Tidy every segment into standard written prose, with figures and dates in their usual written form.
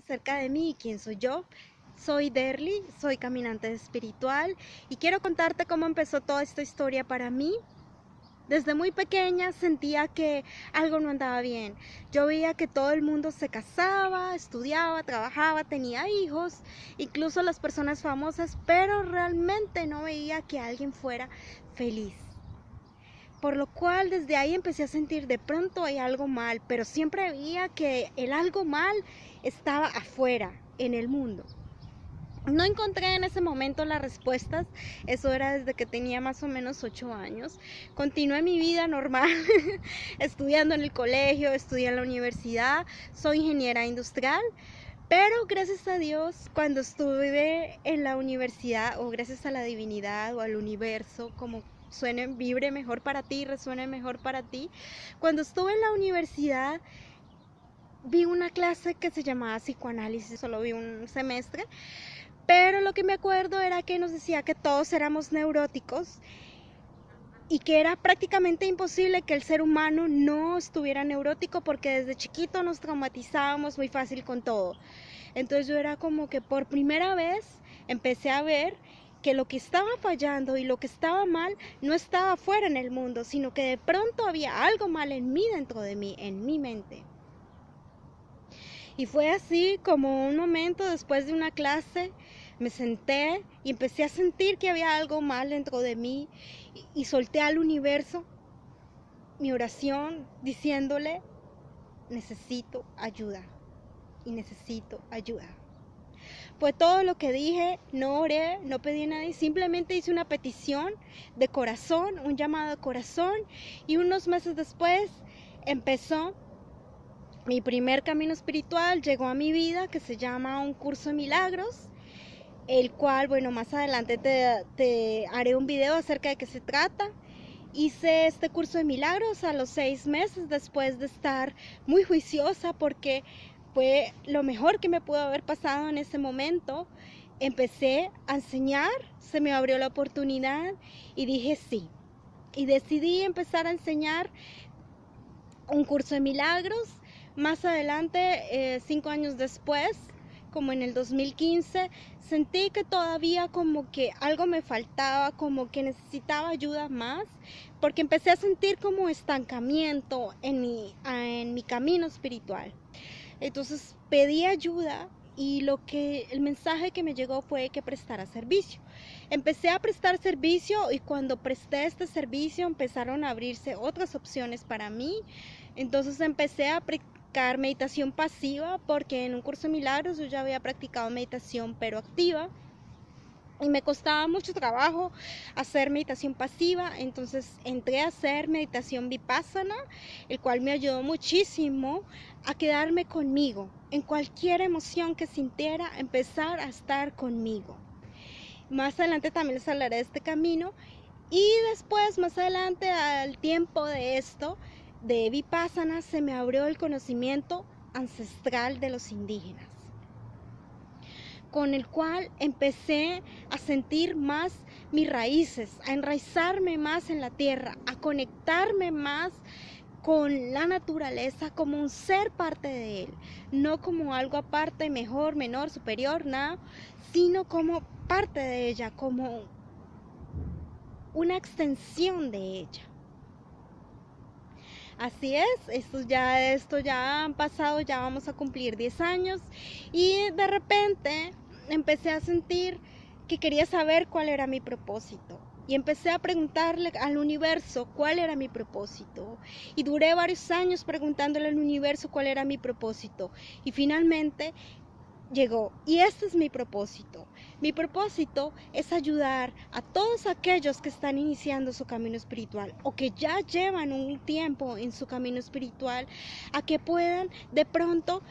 acerca de mí y quién soy yo. Soy Derly, soy caminante espiritual y quiero contarte cómo empezó toda esta historia para mí. Desde muy pequeña sentía que algo no andaba bien. Yo veía que todo el mundo se casaba, estudiaba, trabajaba, tenía hijos, incluso las personas famosas, pero realmente no veía que alguien fuera feliz. Por lo cual desde ahí empecé a sentir de pronto hay algo mal, pero siempre veía que el algo mal estaba afuera, en el mundo. No encontré en ese momento las respuestas, eso era desde que tenía más o menos 8 años. Continué mi vida normal, estudiando en el colegio, estudié en la universidad, soy ingeniera industrial. Pero gracias a Dios, cuando estuve en la universidad, o gracias a la divinidad o al universo, como suene, vibre mejor para ti, resuene mejor para ti, cuando estuve en la universidad vi una clase que se llamaba psicoanálisis, solo vi un semestre, pero lo que me acuerdo era que nos decía que todos éramos neuróticos y que era prácticamente imposible que el ser humano no estuviera neurótico porque desde chiquito nos traumatizábamos muy fácil con todo. Entonces yo era como que por primera vez empecé a ver que lo que estaba fallando y lo que estaba mal no estaba afuera en el mundo, sino que de pronto había algo mal en mí, dentro de mí, en mi mente. Y fue así como un momento después de una clase, me senté y empecé a sentir que había algo mal dentro de mí y solté al universo mi oración diciéndole, necesito ayuda y necesito ayuda. Pues todo lo que dije, no oré, no pedí a nadie, simplemente hice una petición de corazón, un llamado de corazón, y unos meses después empezó mi primer camino espiritual, llegó a mi vida, que se llama Un Curso de Milagros, el cual, bueno, más adelante te haré un video acerca de qué se trata. Hice este curso de milagros a los 6 meses después de estar muy juiciosa porque fue lo mejor que me pudo haber pasado en ese momento. Empecé a enseñar, se me abrió la oportunidad y dije sí. Y decidí empezar a enseñar un curso de milagros. Más adelante, 5 años después, como en el 2015, sentí que todavía como que algo me faltaba, como que necesitaba ayuda más, porque empecé a sentir como estancamiento en mi camino espiritual. Entonces pedí ayuda y el mensaje que me llegó fue que prestara servicio. Empecé a prestar servicio y cuando presté este servicio empezaron a abrirse otras opciones para mí. Entonces empecé a practicar meditación pasiva porque en un curso de milagros yo ya había practicado meditación pero activa. Y me costaba mucho trabajo hacer meditación pasiva, entonces entré a hacer meditación vipassana, el cual me ayudó muchísimo a quedarme conmigo. En cualquier emoción que sintiera, empezar a estar conmigo. Más adelante también les hablaré de este camino. Y después, más adelante, al tiempo de esto, de vipassana, se me abrió el conocimiento ancestral de los indígenas, con el cual empecé a sentir más mis raíces, a enraizarme más en la tierra, a conectarme más con la naturaleza como un ser parte de él, no como algo aparte, mejor, menor, superior, nada, sino como parte de ella, como una extensión de ella. Así es, esto ya han pasado, ya vamos a cumplir 10 años y de repente empecé a sentir que quería saber cuál era mi propósito. Y empecé a preguntarle al universo cuál era mi propósito. Y duré varios años preguntándole al universo cuál era mi propósito. Y finalmente llegó. Y este es mi propósito. Mi propósito es ayudar a todos aquellos que están iniciando su camino espiritual o que ya llevan un tiempo en su camino espiritual, a que puedan de pronto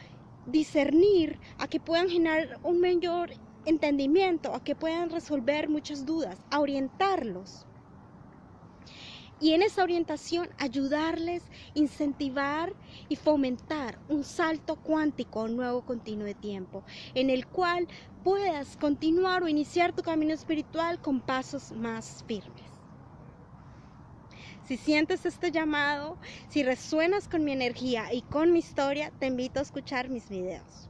discernir, a que puedan generar un mayor entendimiento, a que puedan resolver muchas dudas, a orientarlos. Y en esa orientación ayudarles, incentivar y fomentar un salto cuántico, un nuevo continuo de tiempo, en el cual puedas continuar o iniciar tu camino espiritual con pasos más firmes. Si sientes este llamado, si resuenas con mi energía y con mi historia, te invito a escuchar mis videos.